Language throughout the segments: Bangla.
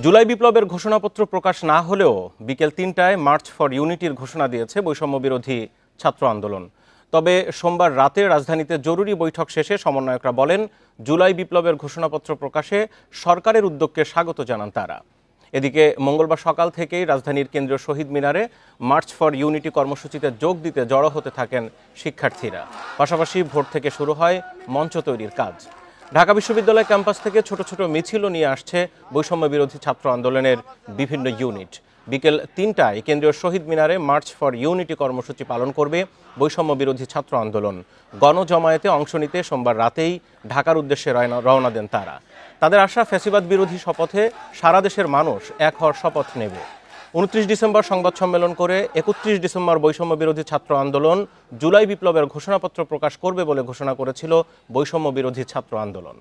জুলাই বিপ্লবের ঘোষণাপত্র প্রকাশ না হলেও বিকেল ৩টায় মার্চ ফর ইউনিটির ঘোষণা দিয়েছে বৈষম্য বিরোধী ছাত্র আন্দোলন। তবে সোমবার রাতে রাজধানীতে জরুরি বৈঠক শেষে সমন্বয়করা বলেন, জুলাই বিপ্লবের ঘোষণাপত্র প্রকাশে সরকারের উদ্যোগকে স্বাগত জানান তারা। এদিকে মঙ্গলবার সকাল থেকেই রাজধানীর কেন্দ্রীয় শহীদ মিনারে মার্চ ফর ইউনিটি কর্মসূচিতে যোগ দিতে জড়ো হতে থাকেন শিক্ষার্থীরা। পাশাপাশি ভোর থেকে শুরু হয় মঞ্চ তৈরির কাজ। ঢাকা বিশ্ববিদ্যালয় ক্যাম্পাস থেকে ছোট ছোট মিছিলও নিয়ে আসছে বৈষম্য বিরোধী ছাত্র আন্দোলনের বিভিন্ন ইউনিট। বিকেল ৩টায় কেন্দ্রীয় শহীদ মিনারে মার্চ ফর ইউনিটি কর্মসূচি পালন করবে বৈষম্য বিরোধী ছাত্র আন্দোলন। গণজমায়েতে অংশ নিতে সোমবার রাতেই ঢাকার উদ্দেশ্যে রওনা দেন তারা। তাদের আশা, ফ্যাসিবাদ বিরোধী শপথে সারা দেশের মানুষ এক হওয়ার শপথ নেবে। ২৯ ডিসেম্বর সংবাদ সম্মেলন করে ৩১ ডিসেম্বর বৈষম্য বিরোধী ছাত্র আন্দোলন জুলাই বিপ্লবের ঘোষণাপত্র প্রকাশ করবে বলে ঘোষণা করেছিল বৈষম্য বিরোধী ছাত্র আন্দোলন।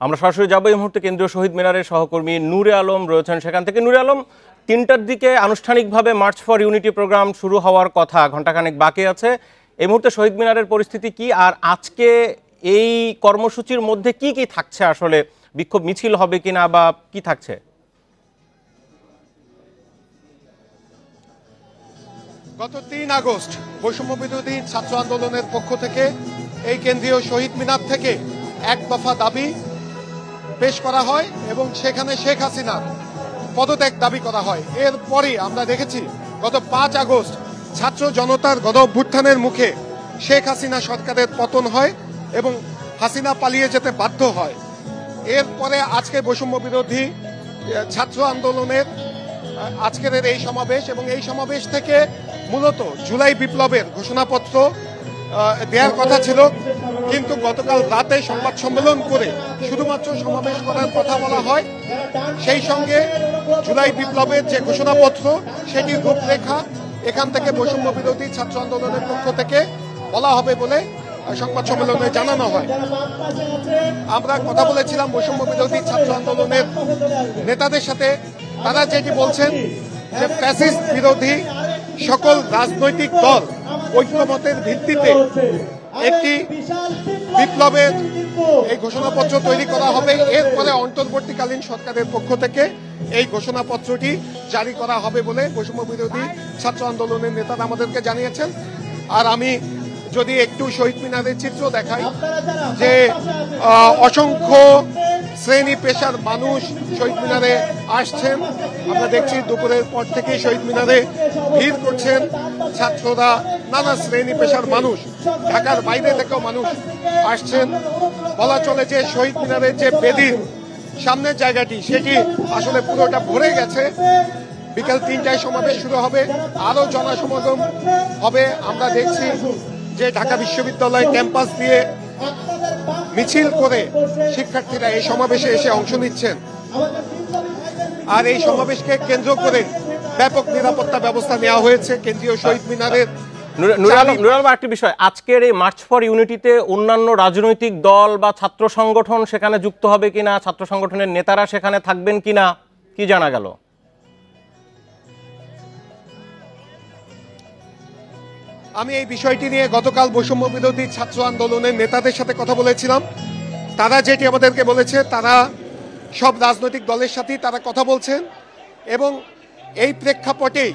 আমরা সরাসরি যাবো এই মুহূর্তে কেন্দ্রীয় শহীদ মিনারের সহকর্মী নূরে আলম রয়েছেন সেখান থেকে। নূরে আলম, ৩টার দিকে আনুষ্ঠানিকভাবে মার্চ ফর ইউনিটি প্রোগ্রাম শুরু হওয়ার কথা, ঘণ্টাখানেক বাকি আছে। এই মুহূর্তে শহীদ মিনারের পরিস্থিতি কি, আর আজকে এই কর্মসূচির মধ্যে কি কি থাকছে? আসলে বিক্ষোভ মিছিল হবে কিনা বা কি থাকছে? গত ৩ আগস্ট বৈষম্য বিরোধী ছাত্র আন্দোলনের পক্ষ থেকে এই কেন্দ্রীয় শহীদ মিনার থেকে এক দফা দাবি পেশ করা হয় এবং সেখানে শেখ হাসিনা পদত্যাগ দাবি করা হয়। এরপরই আমরা দেখেছি গত ৫ আগস্ট ছাত্র জনতার গণ অভ্যুত্থানের মুখে শেখ হাসিনা সরকারের পতন হয় এবং হাসিনা পালিয়ে যেতে বাধ্য হয়। এরপরে আজকে বৈষম্য বিরোধী ছাত্র আন্দোলনের আজকের এই সমাবেশ, এবং এই সমাবেশ থেকে মূলত জুলাই বিপ্লবের ঘোষণাপত্র দেওয়ার কথা ছিল, কিন্তু গতকাল রাতে সংবাদ সম্মেলন করে শুধুমাত্র সমাবেশ করার কথা বলা হয়। সেই সঙ্গে জুলাই বিপ্লবের যে ঘোষণাপত্র সেটির রূপরেখা এখান থেকে বৈষম্য বিরোধী ছাত্র আন্দোলনের পক্ষ থেকে বলা হবে বলে সংবাদ সম্মেলনে জানানো হয়। আমরা কথা বলেছিলাম বৈষম্য বিরোধী ছাত্র আন্দোলনের নেতাদের সাথে। তারা যেটি বলছেন যে ফ্যাসিস্ট বিরোধী সকল রাজনৈতিক দল ঐক্যমতের ভিত্তিতে একটি বিপ্লবের এই ঘোষণাপত্র তৈরি করা হবে। এরপরে অন্তর্বর্তীকালীন সরকারের পক্ষ থেকে এই ঘোষণাপত্রটি জারি করা হবে বলে বৈষম্য বিরোধী ছাত্র আন্দোলনের নেতারা আমাদেরকে জানিয়েছেন। আর আমি যদি একটু শহীদ মিনারের চিত্র দেখাই, যে অসংখ্য শ্রেণী পেশার মানুষ শহীদ মিনারে আসছেন। আমরা দেখছি দুপুরের পর থেকে শহীদ মিনারে ভিড় করছেন ছাত্ররা, নানা শ্রেণী পেশার মানুষ, ঢাকার বাইরে থেকেও মানুষ আসছেন। বলা চলে যে শহীদ মিনারের যে বেদির সামনের জায়গাটি সেটি আসলে পুরোটা ভরে গেছে। বিকাল ৩টায় সমাবেশ শুরু হবে, আরো জনসমাগম হবে। আমরা দেখছি যে ঢাকা বিশ্ববিদ্যালয় ক্যাম্পাস দিয়ে মিছিল করে শিক্ষার্থীরা এই সমাবেশে এসে অংশ নিচ্ছেন। আর এই সমাবেশকে কেন্দ্র করে ব্যাপক নিরাপত্তা ব্যবস্থা নেওয়া হয়েছে কেন্দ্রীয় শহীদ মিনারের। একটি বিষয়, আজকের এই মার্চ ফর ইউনিটিতে অন্যান্য রাজনৈতিক দল বা ছাত্র সংগঠন সেখানে যুক্ত হবে কিনা, ছাত্র সংগঠনের নেতারা সেখানে থাকবেন কিনা, কি জানা গেল? আমি এই বিষয়টি নিয়ে গতকাল বৈষম্য বিরোধী ছাত্র আন্দোলনের নেতাদের সাথে কথা বলেছিলাম। তারা যেটি আমাদেরকে বলেছে, তারা সব রাজনৈতিক দলের সাথেই তারা কথা বলছেন, এবং এই প্রেক্ষাপটেই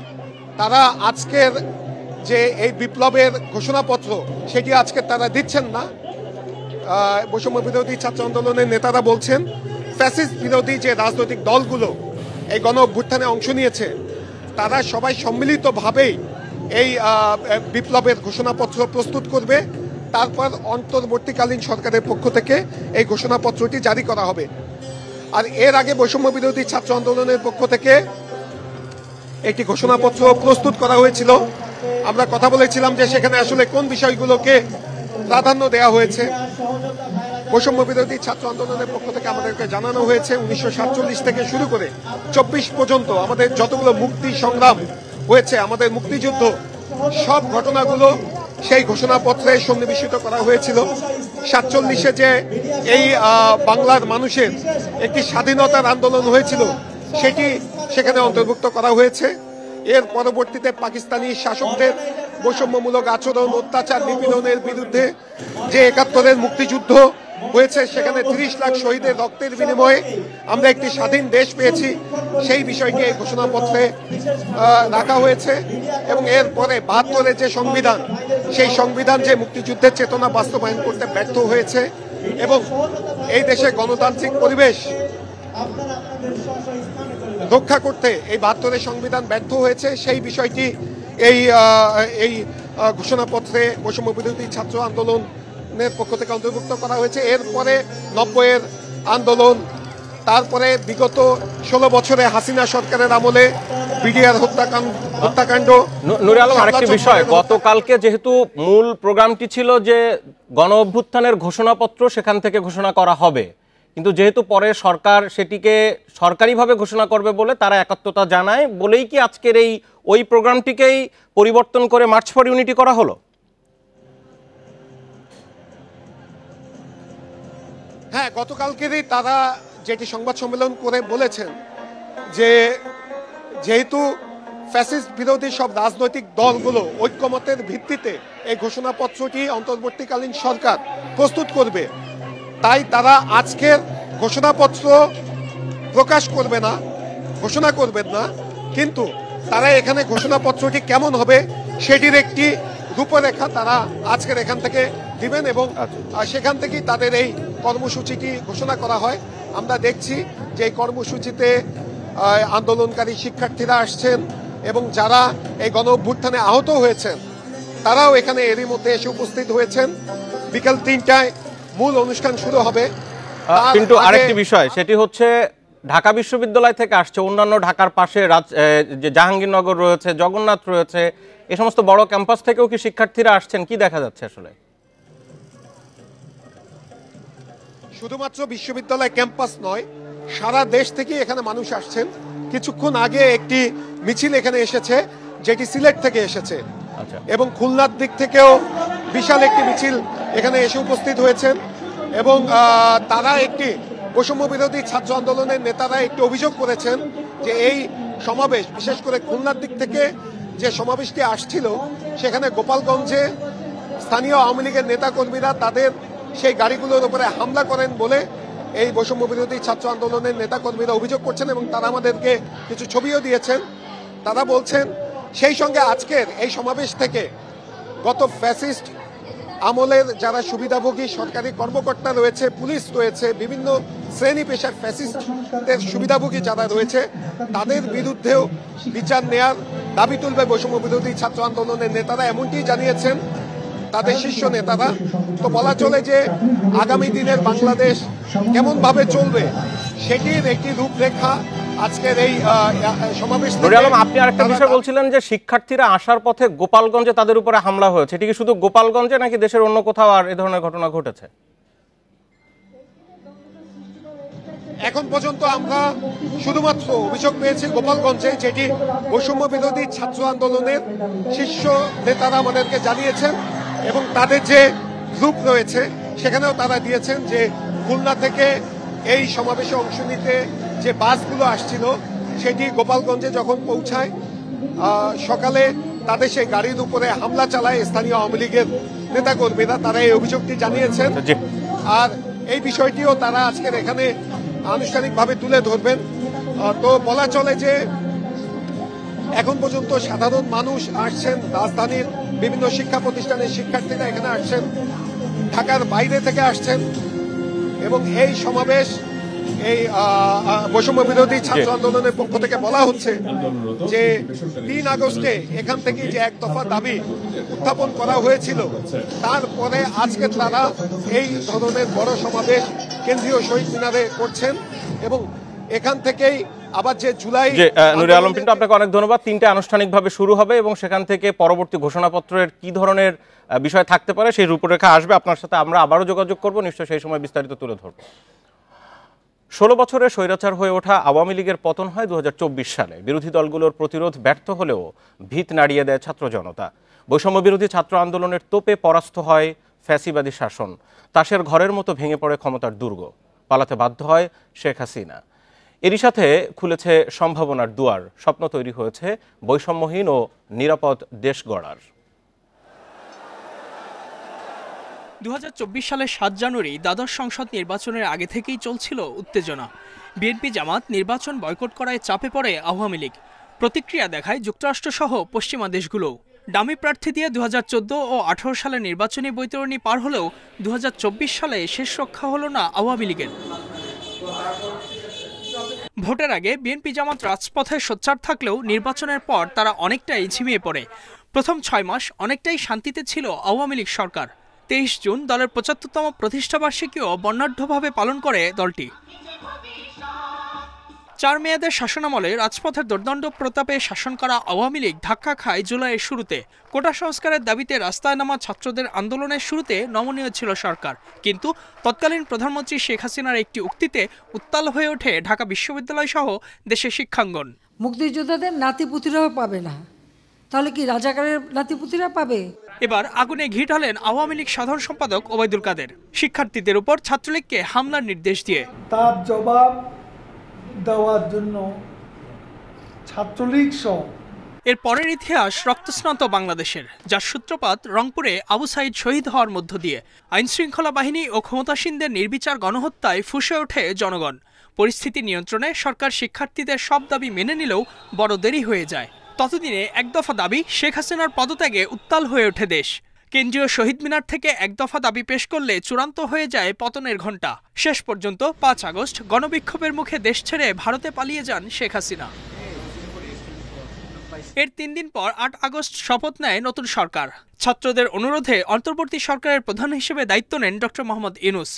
তারা আজকের যে এই বিপ্লবের ঘোষণাপত্র সেটি আজকে তারা দিচ্ছেন না। বৈষম্য বিরোধী ছাত্র আন্দোলনের নেতারা বলছেন ফ্যাসিস্ট বিরোধী যে রাজনৈতিক দলগুলো এই গণ অভ্যুত্থানে অংশ নিয়েছে তারা সবাই সম্মিলিতভাবেই এই বিপ্লবের ঘোষণাপত্র প্রস্তুত করবে, তারপর অন্তর্বর্তীকালীন সরকারের পক্ষ থেকে এই ঘোষণাপত্রটি জারি করা হবে। আর এর আগে বৈষম্য বিরোধী ছাত্র আন্দোলনের পক্ষ থেকে একটি ঘোষণাপত্র প্রস্তুত করা হয়েছিল। আমরা কথা বলেছিলাম যে সেখানে আসলে কোন বিষয়গুলোকে প্রাধান্য দেওয়া হয়েছে। বৈষম্য বিরোধী ছাত্র আন্দোলনের পক্ষ থেকে আমাদেরকে জানানো হয়েছে 1947 থেকে শুরু করে 24 পর্যন্ত আমাদের যতগুলো মুক্তি সংগ্রাম হয়েছে, আমাদের মুক্তিযুদ্ধ, সব ঘটনাগুলো সেই ঘোষণাপত্রে সন্নিবেশিত করা হয়েছিল। 47-এ যে এই বাংলার মানুষের একটি স্বাধীনতার আন্দোলন হয়েছিল সেটি সেখানে অন্তর্ভুক্ত করা হয়েছে। এর পরবর্তীতে পাকিস্তানি শাসকদের বৈষম্যমূলক আচরণ, অত্যাচার, নিপীড়নের বিরুদ্ধে যে 71-এর মুক্তিযুদ্ধ হয়েছে, সেখানে 30 লাখ শহীদের রক্তের বিনিময়ে আমরা একটি স্বাধীন দেশ পেয়েছি, সেই বিষয়টি এই ঘোষণাপত্রে রাখা হয়েছে। এবং এরপরে 72-এর যে সংবিধান, সেই সংবিধান যে মুক্তিযুদ্ধের চেতনা বাস্তবায়ন করতে ব্যর্থ হয়েছে এবং এই দেশে গণতান্ত্রিক পরিবেশ রক্ষা করতে এই 72-এর সংবিধান ব্যর্থ হয়েছে, সেই বিষয়টি এই ঘোষণাপত্রে বৈষম্য বিরোধী ছাত্র আন্দোলনের পক্ষ থেকে অন্তর্ভুক্ত করা হয়েছে। এরপরে 90-এর আন্দোলন, তারপরে বিগত 16 বছরে হাসিনা সরকারের আমলে বিডিআর হত্যাকাণ্ড। নূরে আলম, আরেকটি বিষয়, গতকালকে যেহেতু মূল প্রোগ্রামটি ছিল যে গণ অভ্যুত্থানের ঘোষণাপত্র সেখান থেকে ঘোষণা করা হবে, কিন্তু যেহেতু পরে সরকার সেটিকে সরকারিভাবে ঘোষণা করবে বলে তারা একাত্মতা জানায় বলেই কি আজকের ওই প্রোগ্রামটিকেই পরিবর্তন করে মার্চ ফর ইউনিটি করা হলো? হ্যাঁ, গতকালকেরই তারা যেটি সংবাদ সম্মেলন করে বলেছেন যে যেহেতু ফ্যাসিস্ট বিরোধী সব রাজনৈতিক দলগুলো ঐক্যমতের ভিত্তিতে এই ঘোষণাপত্রটি অন্তর্বর্তীকালীন সরকার প্রস্তুত করবে, তাই তারা আজকের ঘোষণাপত্র প্রকাশ করবে না, ঘোষণা করবেন না, কিন্তু তারা এখানে ঘোষণাপত্রটি কেমন হবে সেটির একটি রূপরেখা তারা আজকের এখান থেকে দিবেন এবং সেখান থেকেই তাদের এই কর্মসূচিটি ঘোষণা করা হয়। আমরা দেখছি যে এই কর্মসূচিতে আন্দোলনকারী শিক্ষার্থীরা আসছেন এবং যারা এই গণ অভ্যুত্থানে আহত হয়েছেন তারাও এখানে এরই মধ্যে এসে উপস্থিত হয়েছেন। বিকেল 3টায় মূল অনুষ্ঠান শুরু হবে। কিন্তু আরেকটি বিষয়, সেটি হচ্ছে ঢাকা বিশ্ববিদ্যালয় থেকে আসছে, অন্যান্য ঢাকার পাশে যে জাহাঙ্গীরনগর রয়েছে, জগন্নাথ রয়েছে, এই সমস্ত বড় ক্যাম্পাস থেকেও কি শিক্ষার্থীরা আসছেন? কি দেখা যাচ্ছে আসলে? শুধুমাত্র বিশ্ববিদ্যালয় ক্যাম্পাস নয়, সারা দেশ থেকে এখানে মানুষ আসছেন। কিছুক্ষণ আগে একটি মিছিল এখানে এসেছে যেটি সিলেট থেকে এসেছে এবং খুলনার দিক থেকেও বিশাল একটি মিছিল এখানে এসে উপস্থিত হয়েছেন এবং তারা একটি বৈষম্য বিরোধী ছাত্র আন্দোলনের নেতারা একটি অভিযোগ করেছেন যে এই সমাবেশ, বিশেষ করে খুলনার দিক থেকে যে সমাবেশটি আসছিল, সেখানে গোপালগঞ্জে স্থানীয় আওয়ামী লীগের নেতাকর্মীরা তাদের সেই গাড়িগুলোর উপরে হামলা করেন বলে এই বৈষম্য বিরোধী ছাত্র আন্দোলনের নেতাকর্মীরা অভিযোগ করছেন এবং তারা আমাদেরকে কিছু ছবিও দিয়েছেন। তারা বলছেন সেই সঙ্গে আজকের এই সমাবেশ থেকে গত ফ্যাসিস্ট আমলের যারা সুবিধাভোগী সরকারি কর্মকর্তা রয়েছে, পুলিশ রয়েছে, বিভিন্ন শ্রেণী পেশার ফ্যাসিস্টদের সুবিধাভোগী যারা রয়েছে, তাদের বিরুদ্ধেও বিচার নেয়ার দাবি তুলবে বৈষম্য বিরোধী ছাত্র আন্দোলনের নেতারা, এমনটি জানিয়েছেন তাদের শীর্ষ নেতারা। তো বলা চলে যে আগামী দিনের বাংলাদেশ কেমন ভাবে চলবে সেটির একটি রূপরেখা আজকের এই সমাবেশ। আপনি আরেকটা বিষয় বলছিলেন যে শিক্ষার্থীরা আসার পথে গোপালগঞ্জে তাদের উপরে হামলা হয়েছে, এটি কি শুধু গোপালগঞ্জে নাকি দেশের অন্য কোথাও আর এ ধরনের ঘটনা ঘটেছে? এখন পর্যন্ত আমরা শুধুমাত্র অভিযোগ পেয়েছি গোপালগঞ্জে, যেটি বৈষম্য বিরোধী ছাত্র আন্দোলনের শীর্ষ নেতারা আমাদেরকে জানিয়েছেন এবং তাদের যে গ্রুপ রয়েছে সেখানেও তারা দিয়েছেন যে খুলনা থেকে এই সমাবেশে অংশ নিতে যে বাসগুলো আসছিল সেটি গোপালগঞ্জে যখন পৌঁছায় সকালে তাদের সেই গাড়ির উপরে হামলা চালায় স্থানীয় আওয়ামী লীগের নেতাকর্মীরা, তারা এই অভিযোগটি জানিয়েছেন। আর এই বিষয়টিও তারা আজকের এখানে আনুষ্ঠানিকভাবে তুলে ধরবেন। তো বলা চলে যে এখন পর্যন্ত সাধারণ মানুষ আসছেন, রাজধানীর বিভিন্ন শিক্ষা প্রতিষ্ঠানের শিক্ষার্থীরা এখানে আসছেন, ঢাকার বাইরে থেকে আসছেন এবং এই সমাবেশ এই বৈষম্য বিরোধী ছাত্র আন্দোলনের পক্ষ থেকে বলা হচ্ছে যে 3 আগস্টে এখান থেকে যে এক দফা দাবি উত্থাপন করা হয়েছিল, তারপরে আজকে তারা এই ধরনের বড় সমাবেশ কেন্দ্রীয় শহীদ মিনারে করছেন এবং এখান থেকেই আবার যে জুলাই নুরে আলম পিন্টু, আপনাকে অনেক ধন্যবাদ। 3টে আনুষ্ঠানিকভাবে শুরু হবে এবং সেখান থেকে পরবর্তী ঘোষণাপত্রের কি ধরনের বিষয় থাকতে পারে সেই রূপরেখা আসবে। আপনার সাথে আমরা আবারও যোগাযোগ করব, নিশ্চয়ই সেই সময় বিস্তারিত তুলে ধরব। 16 বছরে স্বৈরাচার হয়ে ওঠা আওয়ামী লীগের পতন হয় 2024 সালে। বিরোধী দলগুলোর প্রতিরোধ ব্যর্থ হলেও ভিত নাড়িয়ে দেয় ছাত্র জনতা। বৈষম্য বিরোধী ছাত্র আন্দোলনের তোপে পরাস্ত হয় ফ্যাসিবাদী শাসন। তাসের ঘরের মতো ভেঙে পড়ে ক্ষমতার দুর্গ। পালাতে বাধ্য হয় শেখ হাসিনা। এরই সাথে খুলেছে সম্ভাবনার দুয়ার। স্বপ্ন তৈরি হয়েছে বৈষম্যহীন ও নিরাপদ দেশ গড়ার। 2024 সালের 7 জানুয়ারি দ্বাদশ সংসদ নির্বাচনের আগে থেকেই চলছিল উত্তেজনা। বিএনপি জামাত নির্বাচন বয়কট করায় চাপে পড়ে আওয়ামী লীগ। প্রতিক্রিয়া দেখায় যুক্তরাষ্ট্রসহ পশ্চিমা দেশগুলোও। ডামি প্রার্থী দিয়ে 2014 ও 18 সালের নির্বাচনী বৈতরণী পার হলেও 2024 সালে শেষ রক্ষা হলো না আওয়ামী লীগের। ভোটের আগে বিএনপি জামাত রাজপথে সোচ্চার থাকলেও নির্বাচনের পর তারা অনেকটাই ঝিমিয়ে পড়ে। প্রথম 6 মাস অনেকটাই শান্তিতে ছিল আওয়ামী লীগ সরকার। 23 জুন দলের 75তম প্রতিষ্ঠাবার্ষিকীও বর্ণাঢ্যভাবে পালন করে দলটি। 4 মেয়াদের শাসনামলে রাজপথের দুর্দণ্ড প্রতাপে শাসন করা আওয়ামী লীগ ধাক্কা খায় জুলাইয়ের শুরুতে। কোটা সংস্কারের দাবিতে রাস্তায় নামা ছাত্রদের আন্দোলনের শুরুতে নমনীয় ছিল সরকার, কিন্তু তৎকালীন প্রধানমন্ত্রী শেখ হাসিনার একটি উক্তিতে উত্তাল হয়ে ওঠে ঢাকা বিশ্ববিদ্যালয় সহ দেশের শিক্ষাঙ্গন। মুক্তিযোদ্ধাদের নাতিপুতিরাও পাবে না, তাহলে কি রাজাকারের নাতিপুতিরা পাবে? এবার আগুনে ঘি ঢালেন আওয়ামী লীগ সাধারণ সম্পাদক ওবায়দুল কাদের, শিক্ষার্থীদের উপর ছাত্রলীগকে হামলার নির্দেশ দিয়ে। তার জবাব দেওয়ার জন্য ছাত্রলীগ সহ এর পরের ইতিহাস রক্তস্নাত বাংলাদেশের, যার সূত্রপাত রংপুরে আবু সাইদ শহীদ হওয়ার মধ্য দিয়ে। আইনশৃঙ্খলা বাহিনী ও ক্ষমতাসীনদের নির্বিচার গণহত্যায় ফুঁসে ওঠে জনগণ। পরিস্থিতি নিয়ন্ত্রণে সরকার শিক্ষার্থীদের সব দাবি মেনে নিলেও বড় দেরি হয়ে যায়। ততদিনে এক দফা দাবি শেখ হাসিনার পদত্যাগে উত্তাল হয়ে ওঠে দেশ। কেন্দ্রীয় শহীদ মিনার থেকে এক দফা দাবি পেশ করলে চূড়ান্ত হয়ে যায় পতনের ঘণ্টা। শেষ পর্যন্ত 5 আগস্ট গণবিক্ষোভের মুখে দেশ ছেড়ে ভারতে পালিয়ে যান শেখ হাসিনা। এর 3 দিন পর 8 আগস্ট শপথ নেয় নতুন সরকার। ছাত্রদের অনুরোধে অন্তর্বর্তী সরকারের প্রধান হিসেবে দায়িত্ব নেন ডক্টর মোহাম্মদ ইউনূস।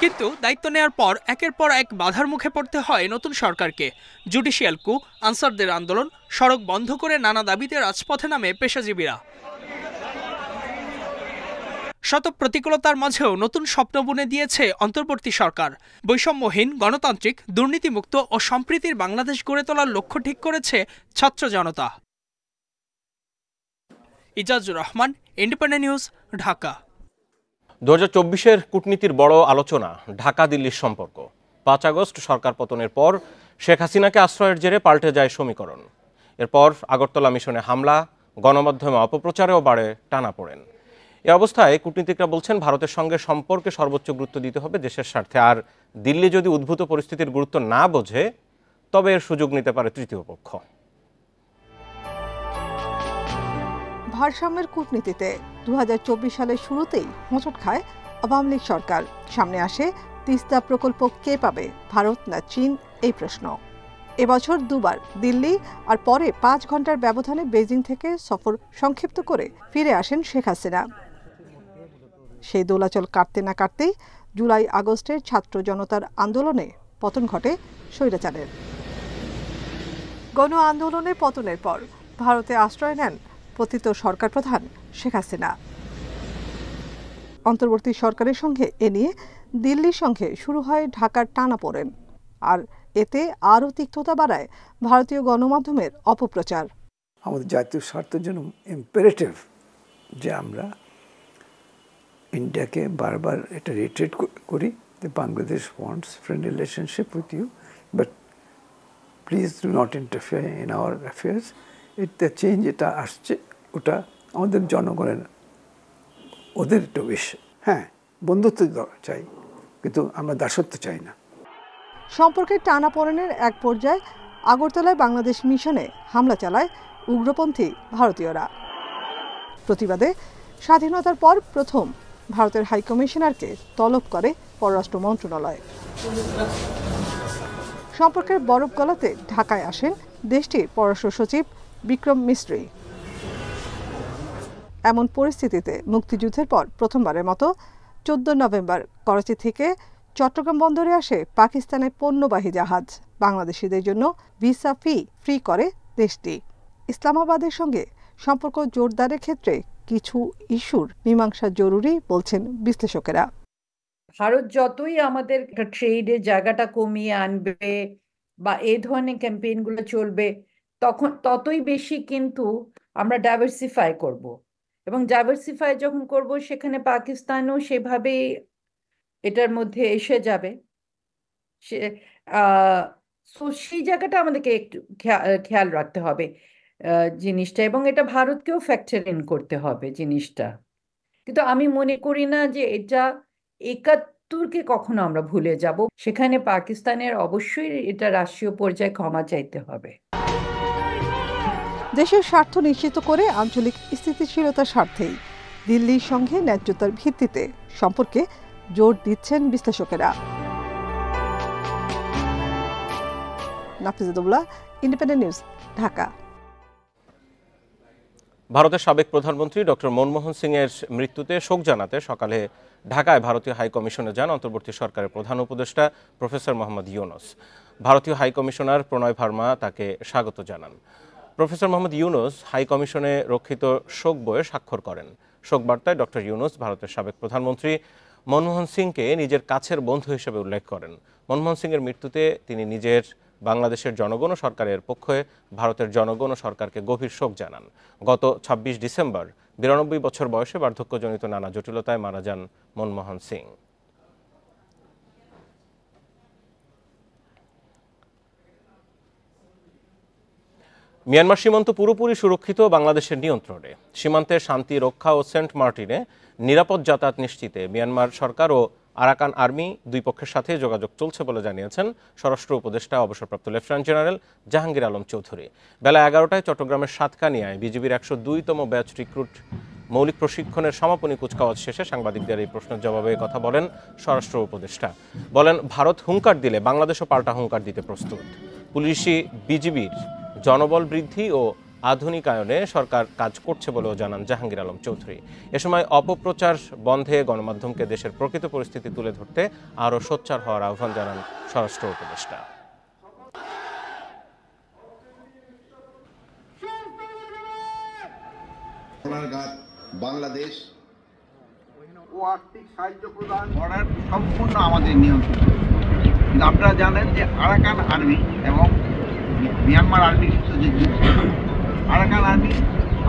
কিন্তু দায়িত্ব নেওয়ার পর একের পর এক বাধার মুখে পড়তে হয় নতুন সরকারকে। জুডিশিয়াল কু, আনসারদের আন্দোলন, সড়ক বন্ধ করে নানা দাবিতে রাজপথে নামে পেশাজীবীরা। শত প্রতিকূলতার মাঝেও নতুন স্বপ্ন বুনে দিয়েছে অন্তর্বর্তী সরকার। বৈষম্যহীন, গণতান্ত্রিক, দুর্নীতিমুক্ত ও সম্প্রীতির বাংলাদেশ গড়ে তোলার লক্ষ্য ঠিক করেছে ছাত্র জনতা। Ijazur Rahman, independent news, Dhaka. 2024-এর কূটনীতির বড় আলোচনা ঢাকা দিল্লির সম্পর্ক। 5 আগস্ট সরকার পতনের পর শেখ হাসিনাকে আশ্রয়ের জেরে পাল্টে যায় সমীকরণ। এরপর আগরতলা মিশনে হামলা, গণমাধ্যমে অপপ্রচারেও বাড়ে টানাপোড়েন। এ অবস্থায় কূটনীতিকরা বলছেন ভারতের সঙ্গে সম্পর্কে সর্বোচ্চ গুরুত্ব দিতে হবে দেশের স্বার্থে। আর দিল্লি যদি উদ্ভূত পরিস্থিতির গুরুত্ব না বোঝে তবে এর সুযোগ নিতে পারে তৃতীয় পক্ষ। ভারসাম্যের কূটনীতিতে 2024 সালের শুরুতেই হোঁচট খায় আওয়ামী লীগ সরকার। সামনে আসে তিস্তা প্রকল্প কে পাবে, ভারত না চীন, এই প্রশ্ন। এবছর দুবার দিল্লি আর পরে 5 ঘন্টার ব্যবধানে বেজিং থেকে সফর সংক্ষিপ্ত করে ফিরে আসেন শেখ হাসিনা। সেই দোলাচল কাটতে না কাটতেই জুলাই আগস্টের ছাত্র জনতার আন্দোলনে পতন ঘটে স্বৈরাচারের। গণ আন্দোলনের পতনের পর ভারতে আশ্রয় নেন পতিত সরকার প্রধান শেখ হাসিনা। অন্তর্বর্তী সরকারের সঙ্গে এ নিয়ে দিল্লির সঙ্গে শুরু হয় ঢাকার টানাপোড়েন, আর এতে আরও তিক্ততা বাড়ায় ভারতীয় গণমাধ্যমের অপপ্রচার। আমাদের জাতীয় স্বার্থের জন্য ইম্পারেটিভ যে আমরা ইন্ডিয়াকে বারবার এটা রিট্রিট করি যে Bangladesh wants friend relationship with you, but please do not interfere in our affairs. এটা চেঞ্জ এটা আসছে, ওটা আমাদের জনগণের ওদের একটু বেশি। হ্যাঁ, বন্ধুত্ব চাই, কিন্তু আমরা দাসত্ব চাই না। সম্পর্কের টানাপোড়েনের এক পর্যায়ে আগরতলায় বাংলাদেশ মিশনে হামলা চালায় উগ্রপন্থী ভারতীয়রা। প্রতিবাদে স্বাধীনতার পর প্রথম ভারতের হাইকমিশনারকে তলব করে পররাষ্ট্র মন্ত্রণালয়। সম্পর্কের বরফ গলাতে ঢাকায় আসেন দেশটির পররাষ্ট্র সচিব বিক্রম মিস্ত্রি। এমন পরিস্থিতিতে মুক্তিযুদ্ধের পর প্রথমবারের মতো 14 নভেম্বর করাচি থেকে চট্টগ্রাম বন্দরে আসে পাকিস্তানের পণ্যবাহী জাহাজ। বাংলাদেশিদের জন্য ভিসা ফ্রি করে দেশটি। ইসলামাবাদের সঙ্গে সম্পর্ক জোরদারের ক্ষেত্রে কিছু ইস্যুর মীমাংসা জরুরি বলছেন বিশ্লেষকেরা। ভারত যতই আমাদের ট্রেডের জায়গাটা কমিয়ে আনবে বা এই ধরনের ক্যাম্পেইনগুলো চলবে, ততই বেশি কিন্তু আমরা ডাইভার্সিফাই করব, এবং ডাইভার্সিফাই যখন করব সেখানে পাকিস্তানও সেভাবে এটার মধ্যে এসে যাবে। সেই জায়গাটা আমাদেরকে একটু খেয়াল রাখতে হবে জিনিসটা, এবং এটা ভারতকেও ফ্যাক্টর ইন করতে হবে জিনিসটা। কিন্তু আমি মনে করি না যে এটা ৭১কে কখনো আমরা ভুলে যাব। সেখানে পাকিস্তানের অবশ্যই এটা রাষ্ট্রীয় পর্যায়ে ক্ষমা চাইতে হবে। দেশের স্বার্থ নিশ্চিত করে আঞ্চলিক স্থিতিশীলতার স্বার্থেই দিল্লির সঙ্গে ন্যায্যতার ভিত্তিতে সম্পর্কে জোর দিচ্ছেন বিশ্লেষকেরা। নাফিজুদ্দৌলা, ইন্ডিপেন্ডেন্ট নিউজ, ঢাকা। ভারতের সাবেক প্রধানমন্ত্রী ডক্টর মনমোহন সিংয়ের মৃত্যুতে শোক জানাতে সকালে ঢাকায় ভারতীয় হাই কমিশনে যান অন্তর্বর্তী সরকারের প্রধান উপদেষ্টা প্রফেসর মোহাম্মদ ইউনুস। ভারতীয় হাই কমিশনার প্রণয় ভার্মা তাকে স্বাগত জানান। প্রফেসর মোহাম্মদ ইউনুস হাই কমিশনে রক্ষিত শোক বইয়ে স্বাক্ষর করেন। শোক বার্তায় ডক্টর ইউনুস ভারতের সাবেক প্রধানমন্ত্রী মনমোহন সিংকে নিজের কাছের বন্ধু হিসেবে উল্লেখ করেন। মনমোহন সিংয়ের মৃত্যুতে তিনি নিজের, বাংলাদেশের জনগণ ও সরকারের পক্ষে ভারতের জনগণ ও সরকারকে গভীর শোক জানান। গত ২৬ ডিসেম্বর ৯২ বছর বয়সে বার্ধক্যজনিত নানা জটিলতায় মারা যান মনমোহন সিং। মিয়ানমার সীমান্ত পুরোপুরি সুরক্ষিত বাংলাদেশের নিয়ন্ত্রণে। সীমান্তে শান্তি রক্ষা ও সেন্ট মার্টিনে নিরাপদ যাতায়াত নিশ্চিতে মিয়ানমার সরকার ও আরাকান আর্মি দুই পক্ষের সাথে যোগাযোগ চলছে বলে জানিয়েছেন স্বরাষ্ট্র উপদেষ্টা অবসরপ্রাপ্ত লেফটেন্যান্ট জেনারেল জাহাঙ্গীর আলম চৌধুরী। বেলা ১১টায় চট্টগ্রামের সাতকানিয়ায় বিজিবির ১০২তম ব্যাচ রিক্রুট মৌলিক প্রশিক্ষণের সমাপনী কুচকাওয়াজ শেষে সাংবাদিকদের এই প্রশ্নের জবাবে কথা বলেন স্বরাষ্ট্র উপদেষ্টা। বলেন, ভারত হুঙ্কার দিলে বাংলাদেশও পাল্টা হুঙ্কার দিতে প্রস্তুত। পুলিশি বিজিবির জনবল বৃদ্ধি ও আধুনিকায়নে সরকার কাজ করছে বলেও জানান জাহাঙ্গীর আলম চৌধুরী। এ সময় অপপ্রচার বন্ধে গণমাধ্যমকে দেশের প্রকৃত পরিস্থিতি তুলে ধরতে আরও সোচ্চার হওয়ার আহ্বান জানান স্বরাষ্ট্র উপদেষ্টা। বাংলাদেশ ও আর্থিক সাহায্য প্রদান করার সম্পূর্ণ আমাদের নিয়ন্ত্রণ। কিন্তু আপনারা জানেন যে আরাকান আর্মি এবং মিয়ানমার আর্মির সাথে যে যুদ্ধ, আরাকান আর্মি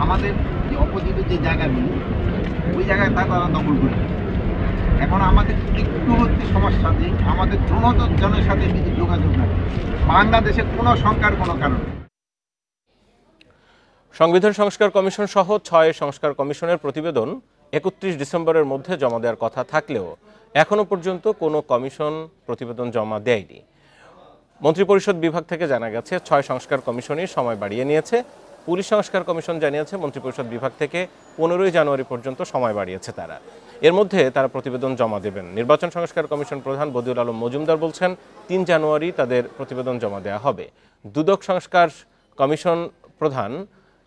আমাদের যে অপোজিটের যে জায়গাগুলো, ওই জায়গায় তারা দখল করে। এখন আমাদের একটু হচ্ছে সমস্যা যে আমাদের জনের সাথে কিছু যোগাযোগ নেই, বাংলাদেশের কোনো শঙ্কার কোনো কারণ নেই। সংবিধান সংস্কার কমিশন সহ ৬ সংস্কার কমিশনের প্রতিবেদন ৩১ ডিসেম্বরের মধ্যে জমা দেওয়ার কথা থাকলেও এখনো পর্যন্ত কোনো কমিশন প্রতিবেদন জমা দেয়নি। মন্ত্রিপরিষদ বিভাগ থেকে জানা গেছে ৬ সংস্কার কমিশনই সময় বাড়িয়ে নিয়েছে। পুলিশ সংস্কার কমিশন জানিয়েছে মন্ত্রিপরিষদ বিভাগ থেকে ১৫ই জানুয়ারি পর্যন্ত সময় বাড়িয়েছে তারা। এর মধ্যে তারা প্রতিবেদন জমা দেবেন। নির্বাচন সংস্কার কমিশন প্রধান বদিউল আলম মজুমদার বলছেন ৩ জানুয়ারি তাদের প্রতিবেদন জমা দেওয়া হবে। দুদক সংস্কার কমিশন প্রধান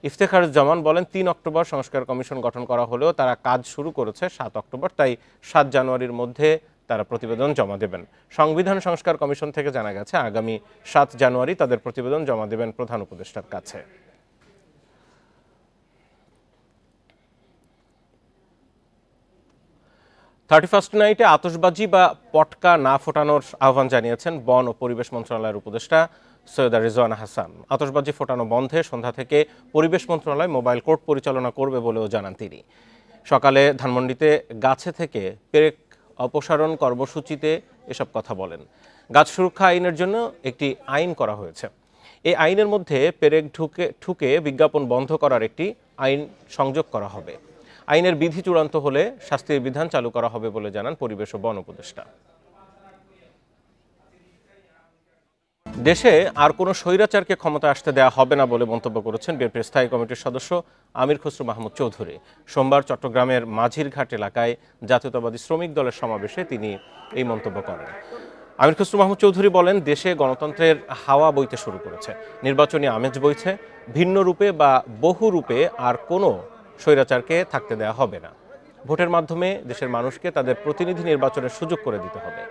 ইফতেখারুজ্জামান বলেন ৩ অক্টোবর সংস্কার কমিশন গঠন করা হলেও তারা কাজ শুরু করেছে ৭ অক্টোবর, তাই ৭ জানুয়ারির মধ্যে তারা প্রতিবেদন জমা দেবেন। সংবিধান সংস্কার কমিশন থেকে জানা গেছে আগামী ৭ জানুয়ারি তাদের প্রতিবেদন জমা দেবেন প্রধান উপদেষ্টার কাছে। 31st নাইটে আতশবাজি বা পটকা না ফোটানোর আহ্বান জানিয়েছেন বন ও পরিবেশ মন্ত্রণালয়ের উপদেষ্টা সৈয়দা রিজওয়ানা হাসান। আতশবাজি ফোটানো বন্ধে সন্ধ্যা থেকে পরিবেশ মন্ত্রণালয় মোবাইল কোর্ট পরিচালনা করবে বলেও জানান তিনি। সকালে ধানমন্ডিতে গাছে থেকে পেরেক অপসারণ কর্মসূচিতে এসব কথা বলেন। গাছ সুরক্ষা আইনের জন্য একটি আইন করা হয়েছে। এই আইনের মধ্যে পেরেক ঠুকে বিজ্ঞাপন বন্ধ করার একটি আইন সংযোগ করা হবে। আইনের বিধি চূড়ান্ত হলে শাস্তির বিধান চালু করা হবে বলে জানান পরিবেশ ও বন উপদেষ্টা। দেশে আর কোনো স্বৈরাচারকে ক্ষমতা আসতে দেওয়া হবে না বলে মন্তব্য করেছেন বিএনপির স্থায়ী কমিটির সদস্য আমির খসরু মাহমুদ চৌধুরী। সোমবার চট্টগ্রামের মাঝিরঘাট এলাকায় জাতীয়তাবাদী শ্রমিক দলের সমাবেশে তিনি এই মন্তব্য করেন। আমির খসরু মাহমুদ চৌধুরী বলেন, দেশে গণতন্ত্রের হাওয়া বইতে শুরু করেছে, নির্বাচনী আমেজ বইছে। ভিন্ন রূপে বা বহু রূপে আর কোনো স্বৈরাচারকে থাকতে দেওয়া হবে না। ভোটের মাধ্যমে দেশের মানুষকে তাদের প্রতিনিধি নির্বাচনের সুযোগ করে দিতে হবে।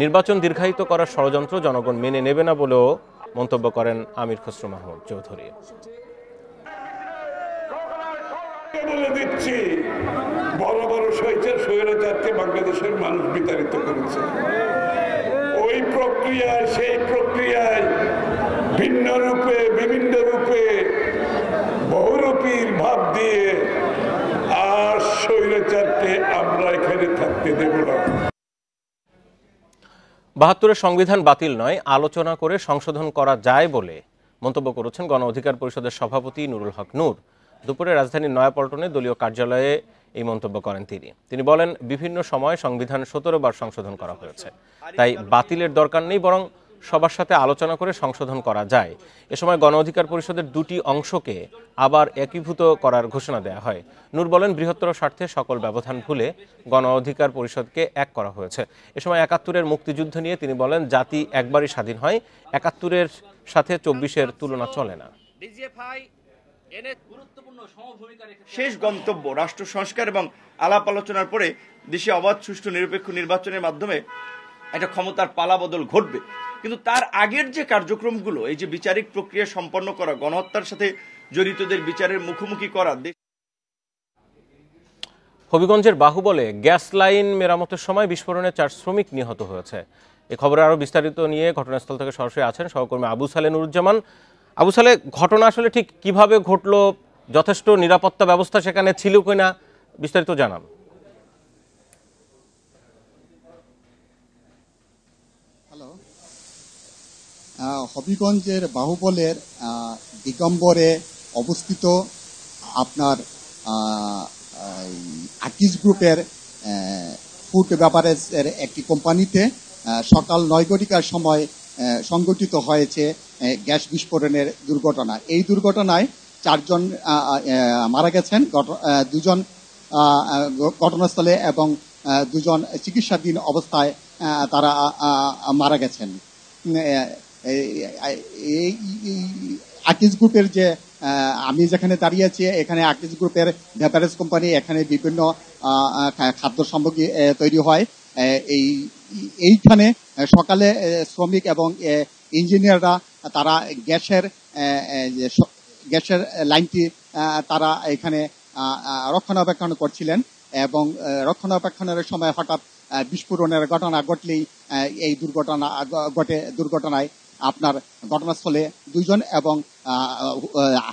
নির্বাচন দীর্ঘায়িত করার ষড়যন্ত্র জনগণ মেনে নেবে না বলেও মন্তব্য করেন আমির খসরু মাহমুদ চৌধুরী। বলে দিচ্ছি, বড় বড় স্বৈরাচারকে বাংলাদেশের মানুষ বিতাড়িত করেছে। ওই প্রক্রিয়ায়, সেই প্রক্রিয়ায় ভিন্ন রূপে, বিভিন্ন রূপে, বহুরূপীর ভাব দিয়ে আর স্বৈরাচারকে আমরা এখানে থাকতে দেব না। ৭২-এর সংবিধান বাতিল নয়, আলোচনা করে সংশোধন করা যায় বলে মন্তব্য করেছেন গণ অধিকার পরিষদের সভাপতি নুরুল হক নূর। দুপুরে রাজধানীর নয়াপল্টনে দলীয় কার্যালয়ে এই মন্তব্য করেন তিনি বলেন, বিভিন্ন সময় সংবিধান ১৭ বার সংশোধন করা হয়েছে, তাই বাতিলের দরকার নেই, বরং সবার সাথে আলোচনা করে সংশোধন করা যায়। এ সময় গণ অধিকার পরিষদের দুটি অংশকে আবার একীভূত করার ঘোষণা দেওয়া হয়। নূর বলেন, বৃহত্তর স্বার্থে সকল ব্যবধান ভুলে গণ অধিকার পরিষদকে এক করা হয়েছে। এ সময় ৭১-এর মুক্তিযুদ্ধ নিয়ে তিনি বলেন, জাতি একবারই স্বাধীন হয়, ৭১-এর সাথে ২৪-এর তুলনা চলে না। শেষ গন্তব্য রাষ্ট্র সংস্কার এবং আলাপ আলোচনার পরে দেশে অবাধ, সুষ্ঠু, নিরপেক্ষ নির্বাচনের মাধ্যমে একটা ক্ষমতার পালাবদল ঘটবে। কিন্তু তার আগের যে কার্যক্রমগুলো, এই যে বিচারিক প্রক্রিয়া সম্পন্ন করা, গণহত্যার সাথে জড়িতদের বিচারের মুখোমুখি করা। হবিগঞ্জের বাহুবলে গ্যাস লাইন মেরামতের সময় বিস্ফোরণে ৪ শ্রমিক নিহত হয়েছে। এ খবরে আরো বিস্তারিত নিয়ে ঘটনাস্থল থেকে সরাসরি আছেন সহকর্মী আবু সালে নুরুজ্জামান। আবু সালে, ঘটনা আসলে ঠিক কিভাবে ঘটলো, যথেষ্ট নিরাপত্তা ব্যবস্থা সেখানে ছিল কিনা, বিস্তারিত জানান। হবিগঞ্জের বাহুবলের দিগম্বরে অবস্থিত আপনার আকিজ গ্রুপের ফুড বেভারেজের একটি কোম্পানিতে সকাল ৯ ঘটিকার সময় সংঘটিত হয়েছে গ্যাস বিস্ফোরণের দুর্ঘটনা। এই দুর্ঘটনায় ৪ জন মারা গেছেন, 2 জন ঘটনাস্থলে এবং 2 জন চিকিৎসাধীন অবস্থায় তারা মারা গেছেন। আকিজ গ্রুপের যে আমি যেখানে দাঁড়িয়ে আছি, এখানে আকিজ গ্রুপের বেভারেজ কোম্পানি, এখানে বিভিন্ন খাদ্য সামগ্রী তৈরি হয়। এইখানে সকালে শ্রমিক এবং ইঞ্জিনিয়াররা তারা গ্যাসের লাইনটি তারা এখানে রক্ষণাবেক্ষণ করছিলেন এবং রক্ষণাবেক্ষণের সময় হঠাৎ বিস্ফোরণের ঘটনা ঘটলেই এই দুর্ঘটনা ঘটে। দুর্ঘটনায় আপনার ঘটনাস্থলে 2 জন এবং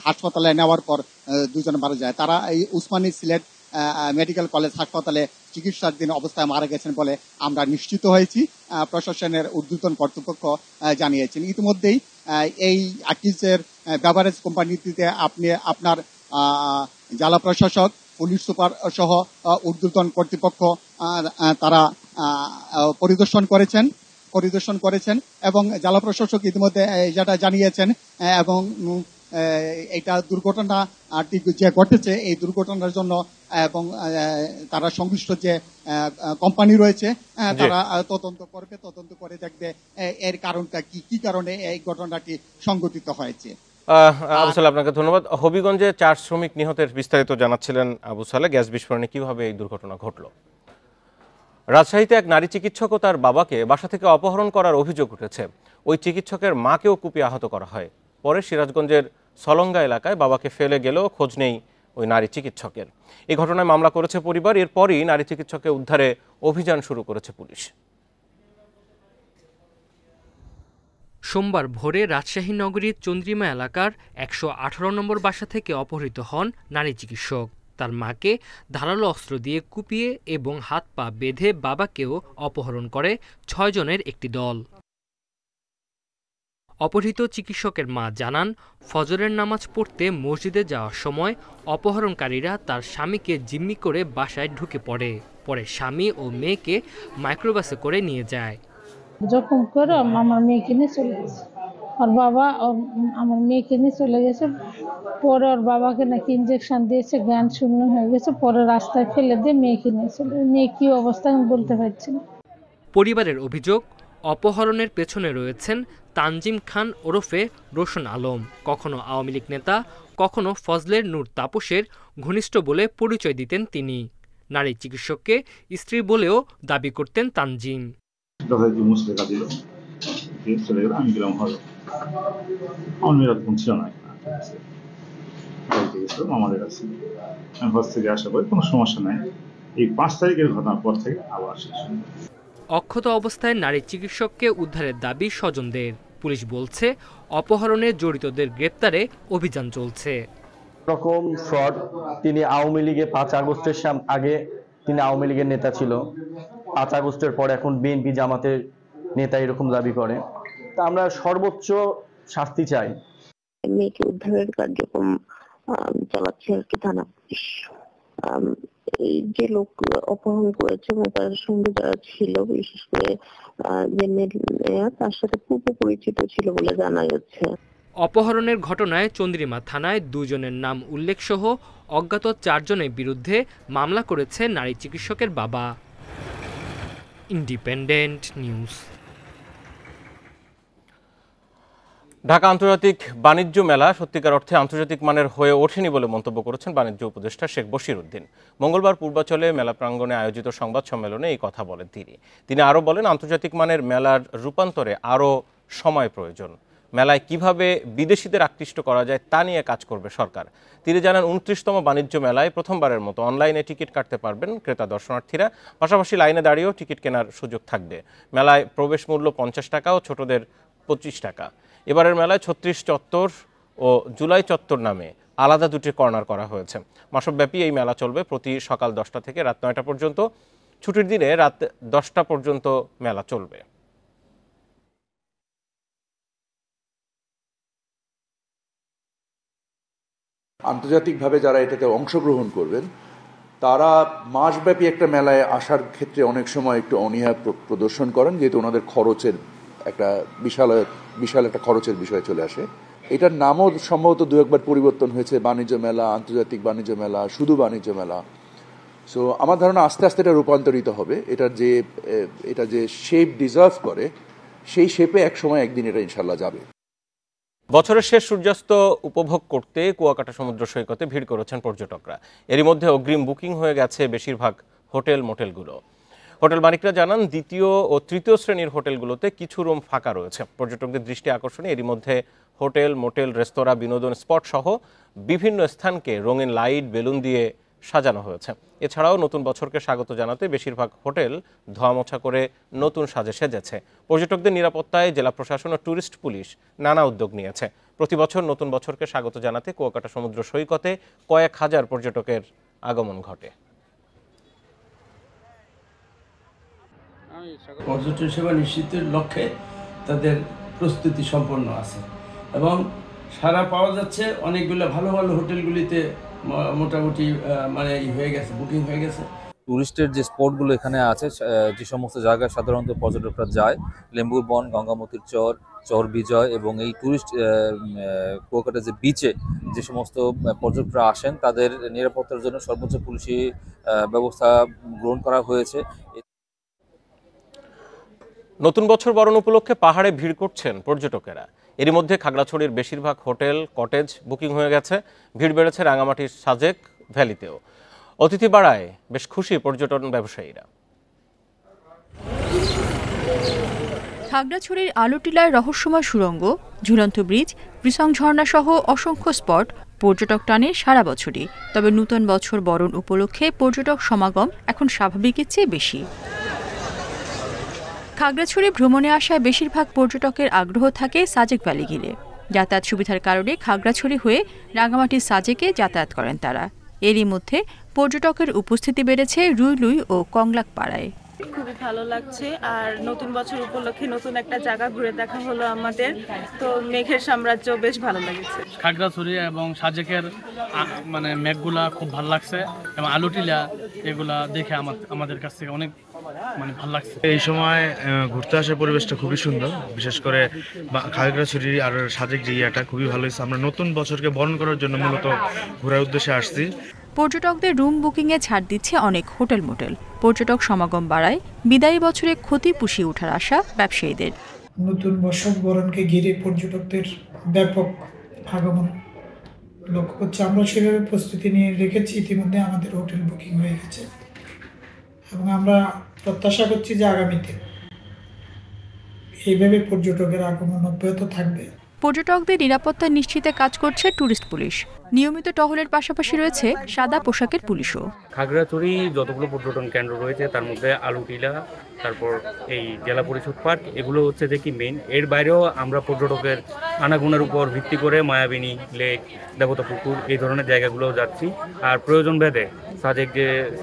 হাসপাতালে নেওয়ার পর 2 জন মারা যায়। তারা এই উসমানী সিলেট মেডিকেল কলেজ হাসপাতালে চিকিৎসাধীন অবস্থায় মারা গেছেন বলে আমরা নিশ্চিত হয়েছি, প্রশাসনের ঊর্ধ্বতন কর্তৃপক্ষ জানিয়েছেন। ইতিমধ্যেই এই আকিজের বেভারেজ কোম্পানিটিতে আপনার জেলা প্রশাসক, পুলিশ সুপার সহ ঊর্ধ্বতন কর্তৃপক্ষ তারা পরিদর্শন করেছেন এবং জেলা প্রশাসক ইতিমধ্যে যেটা জানিয়েছেন এবং এটা দুর্ঘটনাটি যে ঘটেছে এই দুর্ঘটনার জন্য এবং তারা সংশ্লিষ্ট যে কোম্পানি রয়েছে তারা তদন্ত করে দেখবে এর কারণটা কি কারণে এই ঘটনাটি সংঘটিত হয়েছে। আবু সালে, আপনাকে ধন্যবাদ। হবিগঞ্জে 4 শ্রমিক নিহতের বিস্তারিত জানাচ্ছিলেন আবু সালে। গ্যাস বিস্ফোরণে কিভাবে এই দুর্ঘটনা ঘটল। রাজশাহীতে এক নারী চিকিৎসক ও তার বাবাকে বাসা থেকে অপহরণ করার অভিযোগ উঠেছে। ওই চিকিৎসকের মাকেও কুপিয়ে আহত করা হয়। পরে সিরাজগঞ্জের সলঙ্গা এলাকায় বাবাকে ফেলে গেলেও খোঁজ নেই ওই নারী চিকিৎসকের। এই ঘটনায় মামলা করেছে পরিবার। এরপরই নারী চিকিৎসককে উদ্ধারে অভিযান শুরু করেছে পুলিশ। সোমবার ভোরে রাজশাহী নগরীর চন্দ্রিমা এলাকার ১১৮ নম্বর বাসা থেকে অপহৃত হন নারী চিকিৎসক। তার মাকে ধারালো অস্ত্র দিয়ে কুপিয়ে এবং হাত পা বেঁধে বাবাকেও অপহরণ করে ৬ জনের একটি দল। অপহৃত চিকিৎসকের মা জানান, ফজরের নামাজ পড়তে মসজিদে যাওয়ার সময় অপহরণকারীরা তার স্বামীকে জিম্মি করে বাসায় ঢুকে পড়ে। পরে স্বামী ও মেয়েকে মাইক্রোবাসে করে নিয়ে যায়। জখম করে আমার মেয়েকে নিয়ে চলে গেছে। ওর বাবা আমার মেয়েকে নিয়ে চলে গেছে। পরে ওর বাবাকে নাকি ইঞ্জেকশন দিয়েছে, জ্ঞান শূন্য হয়ে গেছে। পরে রাস্তায় ফেলে দিয়ে মেয়েকে নিয়ে চলে। মেয়ে কি অবস্থা আমি বলতে পারছি না। পরিবারের অভিযোগ, অপহরণের পেছনে রয়েছেন তানজিম খান ওরফে রোশন আলম, কখনো আওয়ামী লীগ নেতা, কখনো ফজলের নূর তাপসের ঘনিষ্ঠ বলে পরিচয় দিতেন তিনি। নারী চিকিৎসককে স্ত্রী বলেও দাবি করতেন তানজিম। যথাযথ মুসলেখা দিল, চলে গেল। আমি গেলাম হল, আমার মেয়েরা তখন ছিল না, আমাদের কাছে। আমি হজ থেকে আসার পরে কোনো সমস্যা নাই। এই 5 তারিখের ঘটনার পর থেকে আবার শেষ। অক্ষত অবস্থায় নারী চিকিৎসককে উদ্ধারের দাবি স্বজনদের। পুলিশ বলছে অপহরণে জড়িতদের গ্রেপ্তারে অভিযান চলছে। রকম ফ্রড, তিনি আওয়ামী লীগে 5 আগস্টের আগে তিনি আওয়ামী লীগের নেতা ছিল, 5 আগস্টের পর এখন বিএনপি জামাতের নেতা এরকম দাবি করে। তা আমরা সর্বোচ্চ শাস্তি চাই। মেয়েকে উদ্ধারের কার্যক্রম চালাচ্ছে আর কি থানা পুলিশ। এই যে লোক অপহরণ করেছে এবং তার সঙ্গে যারা ছিল, বিশেষ করে যে মেয়ে তার সাথে পূর্ব পরিচিত ছিল বলে জানা যাচ্ছে। অপহরণের ঘটনায় চন্দ্রিমা থানায় 2 জনের নাম উল্লেখ সহ অজ্ঞাত 4 জনের বিরুদ্ধে মামলা করেছে নারী চিকিৎসকের বাবা। Independent news. ঢাকা আন্তর্জাতিক বাণিজ্য মেলা সত্যিকার অর্থে আন্তর্জাতিক মানের হয়ে ওঠেনি বলে মন্তব্য করেছেন বাণিজ্য উপদেষ্টা শেখ বশির উদ্দিন। মঙ্গলবার পূর্বাচলে মেলা প্রাঙ্গণে আয়োজিত সংবাদ সম্মেলনে এই কথা বলেন তিনি আরও বলেন, আন্তর্জাতিক মানের মেলার রূপান্তরে আরও সময় প্রয়োজন। মেলায় কিভাবে বিদেশিদের আকৃষ্ট করা যায় তা নিয়ে কাজ করবে সরকার। তিনি জানান, 29তম বাণিজ্য মেলায় প্রথমবার মতো অনলাইনে টিকিট কাটতে পারবেন ক্রেতা দর্শনার্থীরা, পাশাপাশি লাইনে দাঁড়িয়েও টিকিট কেনার সুযোগ থাকবে। মেলায় প্রবেশ মূল্য 50 টাকা ও ছোটদের 25 টাকা। এবারের মেলায় 36 চত্বর ও জুলাই চত্বর নামে আলাদা 2টি কর্নার করা হয়েছে। মাসব্যাপী এই মেলা চলবে প্রতি সকাল 10টা থেকে রাত 9টা পর্যন্ত। ছুটির দিনে রাত 10টা পর্যন্ত মেলা চলবে। আন্তর্জাতিকভাবে যারা এটাতে অংশগ্রহণ করবেন তারা মাসব্যাপী একটা মেলায় আসার ক্ষেত্রে অনেক সময় একটু অনীহা প্রদর্শন করেন, যেহেতু ওনাদের খরচের একটা বিশাল একটা খরচের বিষয় চলে আসে। এটার নামও সম্ভবত 2-1বার পরিবর্তন হয়েছে, বাণিজ্য মেলা, আন্তর্জাতিক বাণিজ্য মেলা, শুধু বাণিজ্য মেলা। সো আমার ধারণা আস্তে আস্তে এটা রূপান্তরিত হবে। এটা যে শেপ ডিজার্ভ করে সেই শেপে একদিন এটা ইনশাল্লাহ যাবে। বছরের শেষ সূর্যাস্ত উপভোগ করতে কুয়াকাটা সমুদ্র সৈকতে ভিড় করেছেন পর্যটকরা। এরই মধ্যে অগ্রিম বুকিং হয়ে গেছে বেশিরভাগ হোটেল মোটেলগুলো। হোটেল মালিকরা জানান, 2য় ও 3য় শ্রেণীর হোটেলগুলোতে কিছু রুম ফাঁকা রয়েছে। পর্যটকদের দৃষ্টি আকর্ষণে এরই মধ্যে হোটেল, মোটেল, রেস্তোরাঁ, বিনোদন স্পট সহ বিভিন্ন স্থানকে রঙিন লাইট, বেলুন দিয়ে সাজানো হয়েছে। এছাড়াও নতুন বছরকে স্বাগত জানাতে বেশিরভাগ হোটেল ধোয়ামোছা করে নতুন সাজে সেজেছে। পর্যটকদের নিরাপত্তায় জেলা প্রশাসন ও ট্যুরিস্ট পুলিশ নানা উদ্যোগ নিয়েছে। প্রতি বছর নতুন বছরকে স্বাগত জানাতে কুয়াকাটা সমুদ্র সৈকতে কয়েক হাজার পর্যটকের আগমন ঘটে। পর্যটন সেবা নিশ্চিতের লক্ষ্যে তাদের প্রস্তুতি সম্পন্ন আছে এবং সারা পাওয়া যাচ্ছে। অনেকগুলো ভালো ভালো হোটেলগুলিতে মোটামুটি মানে হয়ে গেছে, বুকিং হয়ে গেছে। টুরিস্টের যে স্পটগুলো এখানে আছে, যে সমস্ত জায়গায় সাধারণত পর্যটকরা যায়, লেম্বুর বন, গঙ্গামতির চর, চর বিজয় এবং এই টুরিস্ট কুয়াকাটা যে বিচে যে সমস্ত পর্যটকরা আসেন তাদের নিরাপত্তার জন্য সর্বোচ্চ পুলিশি ব্যবস্থা গ্রহণ করা হয়েছে। নতুন বছর বরণ উপলক্ষে পাহাড়ে ভিড় করছেন পর্যটকেরা। এরই মধ্যে খাগড়াছড়ির বেশিরভাগ হোটেল, কটেজ বুকিং হয়ে গেছে। ভিড় বেড়েছে রাঙামাটির সাজেক ভ্যালিতেও। অতিথি বাড়ায় বেশ খুশি পর্যটন ব্যবসায়ীরা। খাগড়াছড়ির আলোটিলার রহস্যময় সুড়ঙ্গ, ঝুলন্ত ব্রিজ, বৃষং ঝর্ণা সহ অসংখ্য স্পট পর্যটক টানে সারা বছরই। তবে নতুন বছর বরণ উপলক্ষে পর্যটক সমাগম এখন স্বাভাবিকের চেয়ে বেশি। খাগড়াছড়ি ভ্রমণে আসায় বেশিরভাগ পর্যটকের আগ্রহ থাকে সাজেক ভ্যালি ঘিরে। যাতায়াত সুবিধার কারণে খাগড়াছড়ি হয়ে রাঙামাটির সাজেকে যাতায়াত করেন তারা। এরই মধ্যে পর্যটকের উপস্থিতি বেড়েছে রুইলুই ও কংলাক পাড়ায়। খুবই ভালো লাগছে, আর নতুন বছর উপলক্ষে নতুন একটা জায়গা ঘুরে দেখা হলো আমাদের। তো মেঘের সাম্রাজ্য বেশ ভালো লেগেছে। খাগড়াছড়ি এবং সাজেকের মানে মেঘগুলা খুব ভালো লাগছে এবং আলুটিলা এগুলা দেখে আমাদের কাছ থেকে অনেক মানে ভালো লাগছে। এই সময় ঘুরতে আসার পরিবেশটা খুবই সুন্দর, বিশেষ করে খাগড়াছড়ি আর সাজেক যে ইয়াটা খুবই ভালো হয়েছে। আমরা নতুন বছরকে বরণ করার জন্য মূলত ঘোরার উদ্দেশ্যে আসছি। পর্যটকদের রুম বুকিংয়ে ছাড় দিচ্ছে অনেক হোটেল মোটেল। পর্যটক সমাগম বাড়ায় বিদায়ী বছরে ক্ষতি পুষিয়ে ওঠার আশা ব্যবসায়ীদের। নতুন বছর বরণকে ঘিরে পর্যটকদের ব্যাপক আগমন লক্ষ্য করছে। আমরা সেভাবে প্রস্তুতি নিয়ে রেখেছি। ইতিমধ্যে আমাদের হোটেল বুকিং হয়ে গেছে এবং আমরা প্রত্যাশা করছি যে আগামীতে এইভাবে পর্যটকের আগমন অব্যাহত থাকবে। পর্যটকদের নিরাপত্তা নিশ্চিতে কাজ করছে ট্যুরিস্ট পুলিশ। নিয়মিত টহলের পাশাপাশি রয়েছে সাদা পোশাকের পুলিশও। খাগড়াছড়ি যতগুলো পর্যটন কেন্দ্র রয়েছে তার মধ্যে আলুটিলা, তারপর এই জেলা পরিষদ পার্ক, এগুলো হচ্ছে যে কি মেইন। এর বাইরেও আমরা পর্যটকের আনাগোনার উপর ভিত্তি করে মায়াবিনী লেক, দেবতা পুকুর এই ধরনের জায়গাগুলো যাচ্ছি। আর প্রয়োজন ভেদে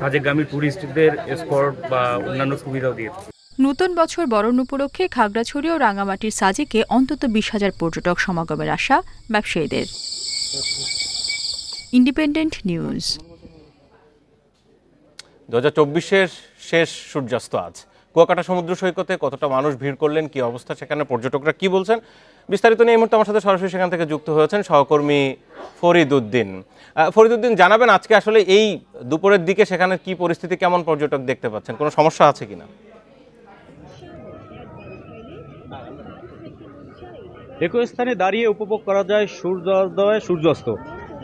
সাজেকগামী ট্যুরিস্টদের স্পট বা অন্যান্য সুবিধাও দিয়েছে। নতুন বছর বরণ উপলক্ষে খাগড়াছড়ি ও রাঙামাটির সাজেকে অন্তত 20,000 পর্যটক সমাগমের আশা ব্যবসায়ীদের। Independent news. 2024-এর শেষ সূর্যাস্ত আজ। কুয়াকাটা সমুদ্র সৈকতে কতটা মানুষ ভিড় করলেন, কি অবস্থা সেখানে, পর্যটকরা কি বলছেন, বিস্তারিত নিয়ে এই মুহূর্তে আমার সাথে সরাসরি সেখান থেকে যুক্ত হয়েছেন সহকর্মী ফরিদ উদ্দিন। জানাবেন আজকে আসলে এই দুপুরের দিকে সেখানে কি পরিস্থিতি, কেমন পর্যটক দেখতে পাচ্ছেন, কোনো সমস্যা আছে কিনা? একই স্থানে দাঁড়িয়ে উপভোগ করা যায় সূর্যোদয় সূর্যাস্ত,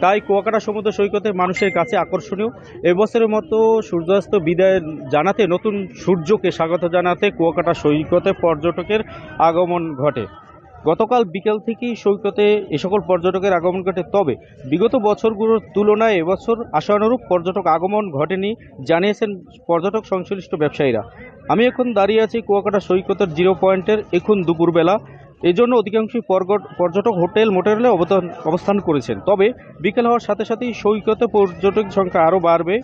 তাই কুয়াকাটা সমুদ্র সৈকতে মানুষের কাছে আকর্ষণীয়। এবছরের মতো সূর্যাস্ত বিদায় জানাতে, নতুন সূর্যকে স্বাগত জানাতে কুয়াকাটা সৈকতে পর্যটকের আগমন ঘটে। গতকাল বিকেল থেকেই সৈকতে এ সকল পর্যটকের আগমন ঘটে। তবে বিগত বছরগুলোর তুলনায় এবছর আশানুরূপ পর্যটক আগমন ঘটেনি জানিয়েছেন পর্যটক সংশ্লিষ্ট ব্যবসায়ীরা। আমি এখন দাঁড়িয়ে আছি কুয়াকাটা সৈকতের 0 পয়েন্টের। এখন দুপুরবেলা, এজন্য অধিকাংশই পর্যটক হোটেল মোটেলে অবস্থান করেছেন। তবে বিকেল হওয়ার সাথে সাথেই সৈকতে পর্যটক সংখ্যা আরও বাড়বে।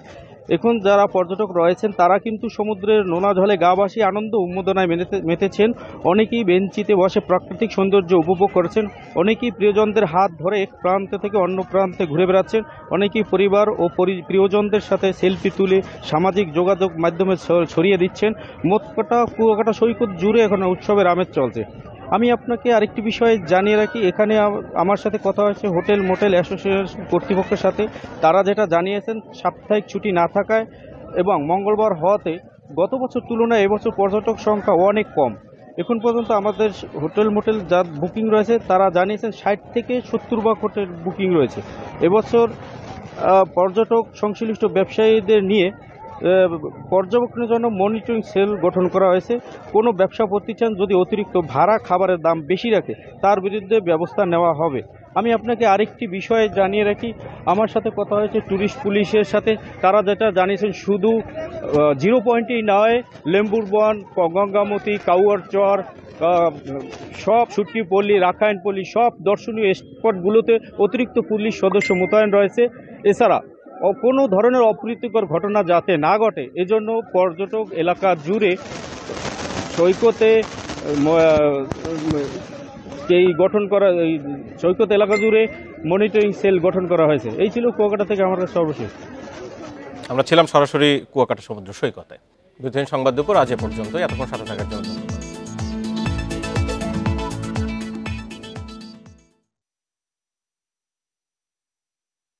এখন যারা পর্যটক রয়েছেন তারা কিন্তু সমুদ্রের নোনা জলে গা ভাসিয়ে আনন্দ উন্মোদনায় মেতেছেন। অনেকেই বেঞ্চিতে বসে প্রাকৃতিক সৌন্দর্য উপভোগ করেছেন, অনেকেই প্রিয়জনদের হাত ধরে এক প্রান্ত থেকে অন্য প্রান্তে ঘুরে বেড়াচ্ছেন, অনেকেই পরিবার ও প্রিয়জনদের সাথে সেলফি তুলে সামাজিক যোগাযোগ মাধ্যমে ছড়িয়ে দিচ্ছেন। মোট কথা কুয়াকাটা সৈকত জুড়ে এখন উৎসবের আমেজ চলছে। আমি আপনাকে আরেকটি বিষয় জানিয়ে রাখি, এখানে আমার সাথে কথা হয়েছে হোটেল মোটেল অ্যাসোসিয়েশন কর্তৃপক্ষের সাথে। তারা যেটা জানিয়েছেন, সাপ্তাহিক ছুটি না থাকায় এবং মঙ্গলবার হওয়াতে গত বছর তুলনায় এবছর পর্যটক সংখ্যা অনেক কম। এখন পর্যন্ত আমাদের হোটেল মোটেল যা বুকিং রয়েছে তারা জানিয়েছেন 60 থেকে 70 ভাগ হোটেল বুকিং রয়েছে। এবছর পর্যটক সংশ্লিষ্ট ব্যবসায়ীদের নিয়ে পর্যবেক্ষণের জন্য মনিটরিং সেল গঠন করা হয়েছে। কোনো ব্যবসা প্রতিষ্ঠান যদি অতিরিক্ত ভাড়া খাবারের দাম বেশি রাখে তার বিরুদ্ধে ব্যবস্থা নেওয়া হবে। আমি আপনাকে আরেকটি বিষয় জানিয়ে রাখি, আমার সাথে কথা হয়েছে ট্যুরিস্ট পুলিশের সাথে। তারা যেটা জানিয়েছেন, শুধু 0 পয়েন্টেই নয়, লেম্বুর বন, গঙ্গামতি, কাউয়ারচর, সব সুটকিপল্লী, রাখাইনপল্লী, সব দর্শনীয় স্পটগুলোতে অতিরিক্ত পুলিশ সদস্য মোতায়েন রয়েছে। এছাড়া কোনো ধরনের অপ্রীতিকর ঘটনা যাতে না ঘটে এজন্য পর্যটক এলাকা জুড়ে সৈকতে সৈকত এলাকা জুড়ে মনিটরিং সেল গঠন করা হয়েছে। এই ছিল কুয়াকাটা থেকে আমার সর্বশেষ। আমরা ছিলাম সরাসরি কুয়াকাটা সমুদ্র সৈকতে। সংবাদ দুপুর আজ এ পর্যন্ত। এতক্ষণ সাথে থাকার জন্য